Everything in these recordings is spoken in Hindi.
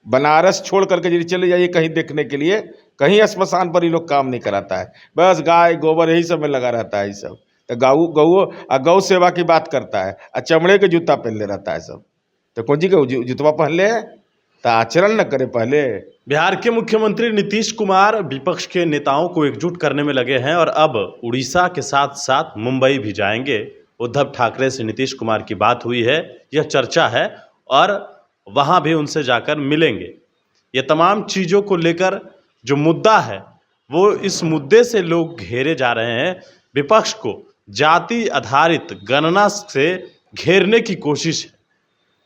बनारस छोड़ करके यदि चले जाइए कहीं देखने के लिए, कहीं स्मशान पर ये लोग काम नहीं कराता है, बस गाय गोबर यही सब में लगा रहता है। ये सब तो गौ सेवा की बात करता है और चमड़े के जूता पहन ले रहता है सब। तो कौन जी के जूतवा पहन ले है तो आचरण न करे पहले। बिहार के मुख्यमंत्री नीतीश कुमार विपक्ष के नेताओं को एकजुट करने में लगे हैं और अब उड़ीसा के साथ साथ मुंबई भी जाएंगे। उद्धव ठाकरे से नीतीश कुमार की बात हुई है, यह चर्चा है, और वहां भी उनसे जाकर मिलेंगे। ये तमाम चीज़ों को लेकर जो मुद्दा है वो इस मुद्दे से लोग घेरे जा रहे हैं। विपक्ष को जाति आधारित गणना से घेरने की कोशिश है,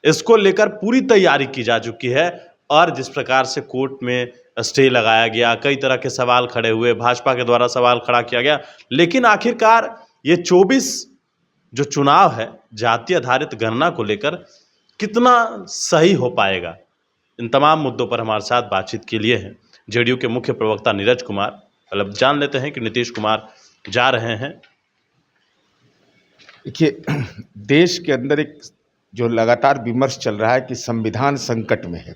इसको लेकर पूरी तैयारी की जा चुकी है। और जिस प्रकार से कोर्ट में स्टे लगाया गया, कई तरह के सवाल खड़े हुए, भाजपा के द्वारा सवाल खड़ा किया गया, लेकिन आखिरकार ये 24 जो चुनाव है जाति आधारित गणना को लेकर कितना सही हो पाएगा, इन तमाम मुद्दों पर हमारे साथ बातचीत के लिए हैं जेडीयू के मुख्य प्रवक्ता नीरज कुमार। मतलब जान लेते हैं कि नीतीश कुमार जा रहे हैं। देखिए, देश के अंदर एक जो लगातार विमर्श चल रहा है कि संविधान संकट में है।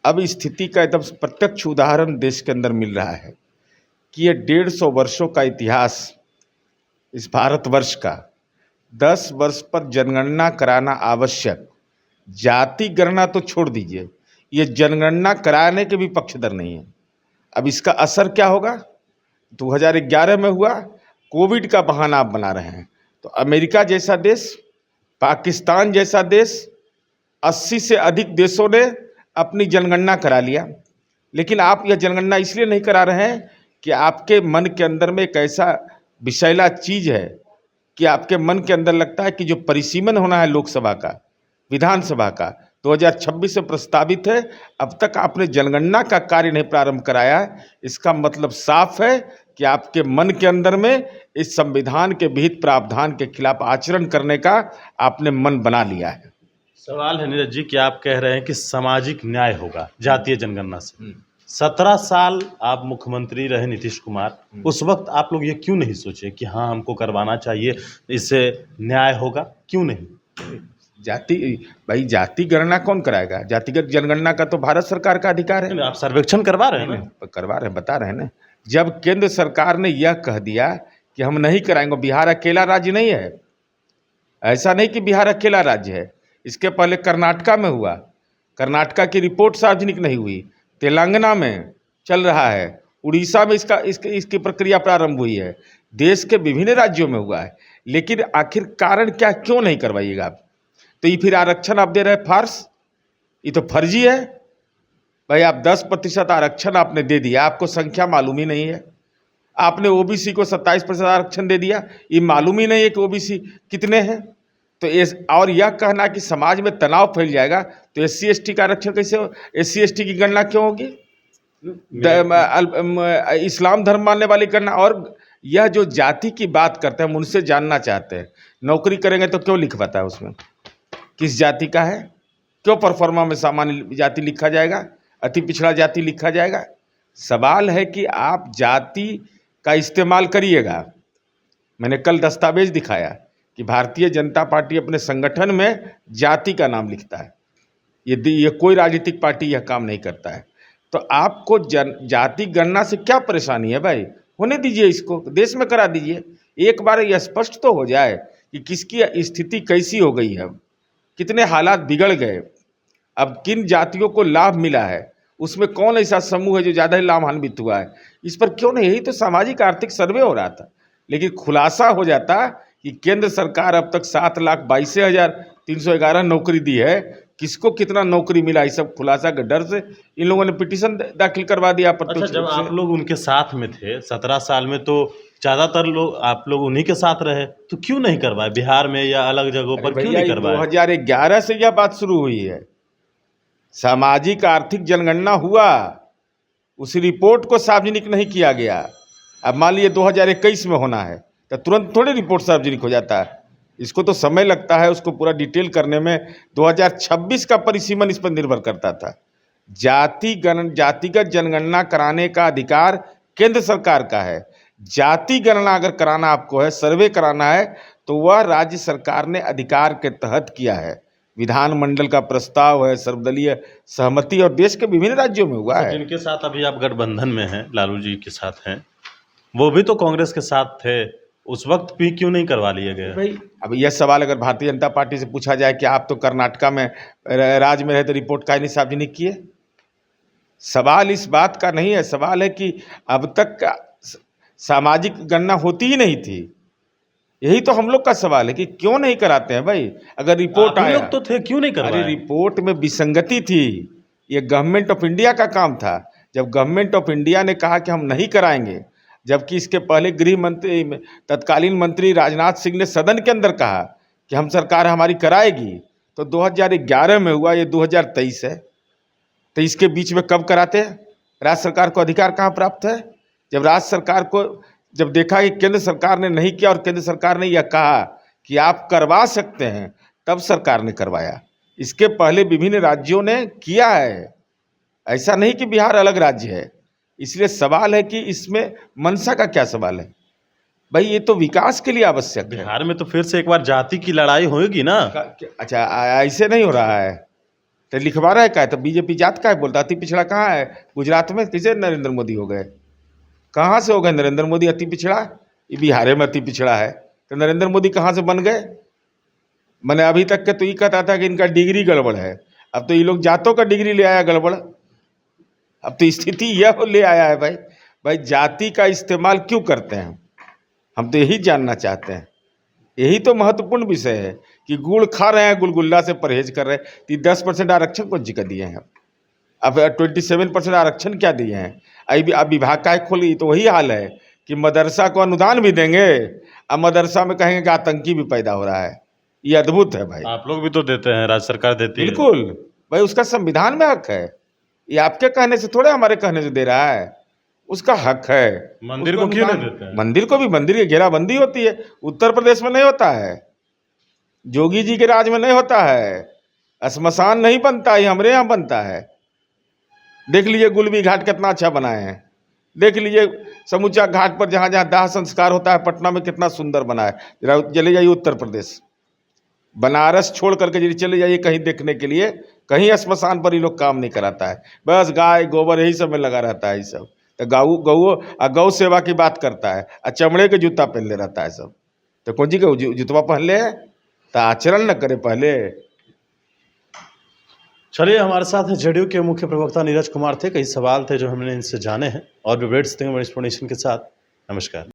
अब स्थिति का एकदम प्रत्यक्ष उदाहरण देश के अंदर मिल रहा है कि ये 150 वर्षों का इतिहास इस भारतवर्ष का, 10 वर्ष पर जनगणना कराना आवश्यक। जाति गणना तो छोड़ दीजिए, ये जनगणना कराने के भी पक्षधर नहीं है। अब इसका असर क्या होगा? 2011 में हुआ, कोविड का बहाना आप बना रहे हैं। तो अमेरिका जैसा देश, पाकिस्तान जैसा देश, 80 से अधिक देशों ने अपनी जनगणना करा लिया। लेकिन आप यह जनगणना इसलिए नहीं करा रहे हैं कि आपके मन के अंदर में एक ऐसा विषैला चीज़ है कि आपके मन के अंदर लगता है कि जो परिसीमन होना है लोकसभा का, विधानसभा का, 2026 से प्रस्तावित है, अब तक आपने जनगणना का कार्य नहीं प्रारंभ कराया है। इसका मतलब साफ है कि आपके मन के अंदर में इस संविधान के विहित प्रावधान के खिलाफ आचरण करने का आपने मन बना लिया है। सवाल है नीरज जी कि आप कह रहे हैं कि सामाजिक न्याय होगा जातीय जनगणना से। 17 साल आप मुख्यमंत्री रहे नीतीश कुमार, उस वक्त आप लोग ये क्यों नहीं सोचे कि हाँ हमको करवाना चाहिए, इससे न्याय होगा? क्यों नहीं? जाति गणना कौन कराएगा? जातिगत जनगणना का तो भारत सरकार का अधिकार है। आप सर्वेक्षण करवा रहे हैं ना? करवा रहे हैं, बता रहे हैं ना। जब केंद्र सरकार ने यह कह दिया कि हम नहीं कराएंगे, बिहार अकेला राज्य नहीं है, ऐसा नहीं कि बिहार अकेला राज्य है। इसके पहले कर्नाटका में हुआ, कर्नाटका की रिपोर्ट सार्वजनिक नहीं हुई, तेलंगाना में चल रहा है, उड़ीसा में इसकी प्रक्रिया प्रारंभ हुई है, देश के विभिन्न राज्यों में हुआ है। लेकिन आखिर कारण क्या, क्यों नहीं करवाइएगा आप? तो ये फिर आरक्षण आप दे रहे हैं फार्स, ये तो फर्जी है भाई। आप 10% आरक्षण आपने दे दिया, आपको संख्या मालूम ही नहीं है। आपने ओबीसी को 27% आरक्षण दे दिया, ये मालूम ही नहीं है कि ओबीसी कितने हैं। तो और यह कहना कि समाज में तनाव फैल जाएगा, तो SC ST का आरक्षण कैसे हो? SC ST की गणना क्यों होगी? इस्लाम धर्म मानने वाली गणना। और यह जो जाति की बात करते हैं, हम उनसे जानना चाहते हैं, नौकरी करेंगे तो क्यों लिखवाता है उसमें किस जाति का है? क्यों परफॉर्मा में सामान्य जाति लिखा जाएगा, अति पिछड़ा जाति लिखा जाएगा? सवाल है कि आप जाति का इस्तेमाल करिएगा। मैंने कल दस्तावेज दिखाया कि भारतीय जनता पार्टी अपने संगठन में जाति का नाम लिखता है। ये कोई राजनीतिक पार्टी यह काम नहीं करता है। तो आपको जाति गणना से क्या परेशानी है भाई? होने दीजिए, इसको देश में करा दीजिए। एक बार यह स्पष्ट तो हो जाए कि किसकी स्थिति कैसी हो गई है, कितने हालात बिगड़ गए, अब किन जातियों को लाभ मिला है, उसमें कौन ऐसा समूह है जो ज़्यादा ही लाभान्वित हुआ है। इस पर क्यों नहीं? यही तो सामाजिक आर्थिक सर्वे हो रहा था। लेकिन खुलासा हो जाता कि केंद्र सरकार अब तक 7,82,311 नौकरी दी है, किसको कितना नौकरी मिला, इस सब खुलासा के डर से इन लोगों ने पिटीशन दाखिल करवा दिया। अच्छा, जब आप लोग उनके साथ में थे 17 साल में, तो ज़्यादातर लोग आप लोग उन्हीं के साथ रहे, तो क्यों नहीं करवाए बिहार में या अलग जगहों पर? क्यों नहीं करवाए? 2011 से यह बात शुरू हुई है। सामाजिक आर्थिक जनगणना हुआ, उस रिपोर्ट को सार्वजनिक नहीं किया गया। अब मान लीजिए 2021 में होना है तो तुरंत थोड़ी रिपोर्ट सार्वजनिक हो जाता है, इसको तो समय लगता है, उसको पूरा डिटेल करने में। 2026 का परिसीमन इस पर निर्भर करता था। जातिगत जनगणना कराने का अधिकार केंद्र सरकार का है। जाति गणना अगर कराना आपको है, सर्वे कराना है, तो वह राज्य सरकार ने अधिकार के तहत किया है। विधानमंडल का प्रस्ताव है, सर्वदलीय सहमति, और देश के विभिन्न राज्यों में हुआ है। जिनके साथ अभी आप गठबंधन में हैं, लालू जी के साथ हैं, वो भी तो कांग्रेस के साथ थे, उस वक्त भी क्यों नहीं करवा लिए गए? भाई अब यह सवाल अगर भारतीय जनता पार्टी से पूछा जाए कि आप तो कर्नाटका में राज्य में रहे तो रिपोर्ट काहे नहीं सार्वजनिक किए, सवाल इस बात का नहीं है। सवाल है कि अब तक का सामाजिक गणना होती ही नहीं थी। यही तो हम लोग का सवाल है कि क्यों नहीं कराते हैं भाई। अगर रिपोर्ट आया, लोग तो थे, क्यों नहीं करवाए? अरे रिपोर्ट में विसंगति थी। ये गवर्नमेंट ऑफ इंडिया का काम था। जब गवर्नमेंट ऑफ इंडिया ने कहा कि हम नहीं कराएंगे, जबकि इसके पहले गृह मंत्री, तत्कालीन मंत्री राजनाथ सिंह ने सदन के अंदर कहा कि हम सरकार हमारी कराएगी, तो 2011 में हुआ, ये 2023 है, तो इसके बीच में कब कराते हैं? राज्य सरकार को अधिकार कहाँ प्राप्त है? जब राज्य सरकार को जब देखा कि केंद्र सरकार ने नहीं किया और केंद्र सरकार ने यह कहा कि आप करवा सकते हैं, तब सरकार ने करवाया। इसके पहले विभिन्न राज्यों ने किया है, ऐसा नहीं कि बिहार अलग राज्य है। इसलिए सवाल है कि इसमें मंशा का क्या सवाल है भाई, ये तो विकास के लिए आवश्यक है। बिहार में तो फिर से एक बार जाति की लड़ाई होगी ना? अच्छा, ऐसे नहीं हो रहा है तो लिखवा रहा है क्या? तो बीजेपी जात का है बोलता, अति पिछड़ा कहाँ है? गुजरात में किसे नरेंद्र मोदी हो गए? कहाँ से हो गए नरेंद्र मोदी अति पिछड़ा? ये बिहार में अति पिछड़ा है, तो नरेंद्र मोदी कहाँ से बन गए? मैंने अभी तक के तो ये कहता था कि इनका डिग्री गड़बड़ है, अब तो ये लोग जातों का डिग्री ले आया गड़बड़। अब तो स्थिति यह ले आया है भाई जाति का इस्तेमाल क्यों करते हैं? हम तो यही जानना चाहते हैं। यही तो महत्वपूर्ण विषय है कि गुड़ खा रहे हैं, गुलगुल्ला से परहेज कर रहे हैं। तो 10% आरक्षण कौन जी का दिए हैं? अब 27% आरक्षण क्या दिए हैं? अब विभाग का खोली तो वही हाल है कि मदरसा को अनुदान भी देंगे, अब मदरसा में कहेंगे कि आतंकी भी पैदा हो रहा है। ये अद्भुत है भाई। आप लोग भी तो देते हैं, राज्य सरकार देती है। बिल्कुल भाई, उसका संविधान में हक है। ये आपके कहने से थोड़े, हमारे कहने से दे रहा है, उसका हक है। मंदिर को क्यों नहीं देते हैं? मंदिर को भी, मंदिर की घेराबंदी होती है। उत्तर प्रदेश में नहीं होता है, जोगी जी के राज में नहीं होता है, श्मशान नहीं बनता है, हमारे यहाँ बनता है। देख लीजिए गुलबी घाट कितना अच्छा बनाए हैं, देख लीजिए समूचा घाट पर जहाँ जहाँ दाह संस्कार होता है पटना में कितना सुंदर बना है। जरा चले जाइए उत्तर प्रदेश, बनारस छोड़ करके यदि चले जाइए कहीं देखने के लिए, कहीं श्मशान पर ये लोग काम नहीं कराता है, बस गाय गोबर यही सब में लगा रहता है। ये सब तो गौ सेवा की बात करता है, और चमड़े के जूता पहन ले रहता है सब। तो कौन जी के जूतवा पहन ले, तो आचरण न करे पहले। चलिए, हमारे साथ जेडीयू के मुख्य प्रवक्ता नीरज कुमार थे। कई सवाल थे जो हमने इनसे जाने हैं, और भी अपडेट्स देंगे एक्सप्लेनेशन के साथ। नमस्कार।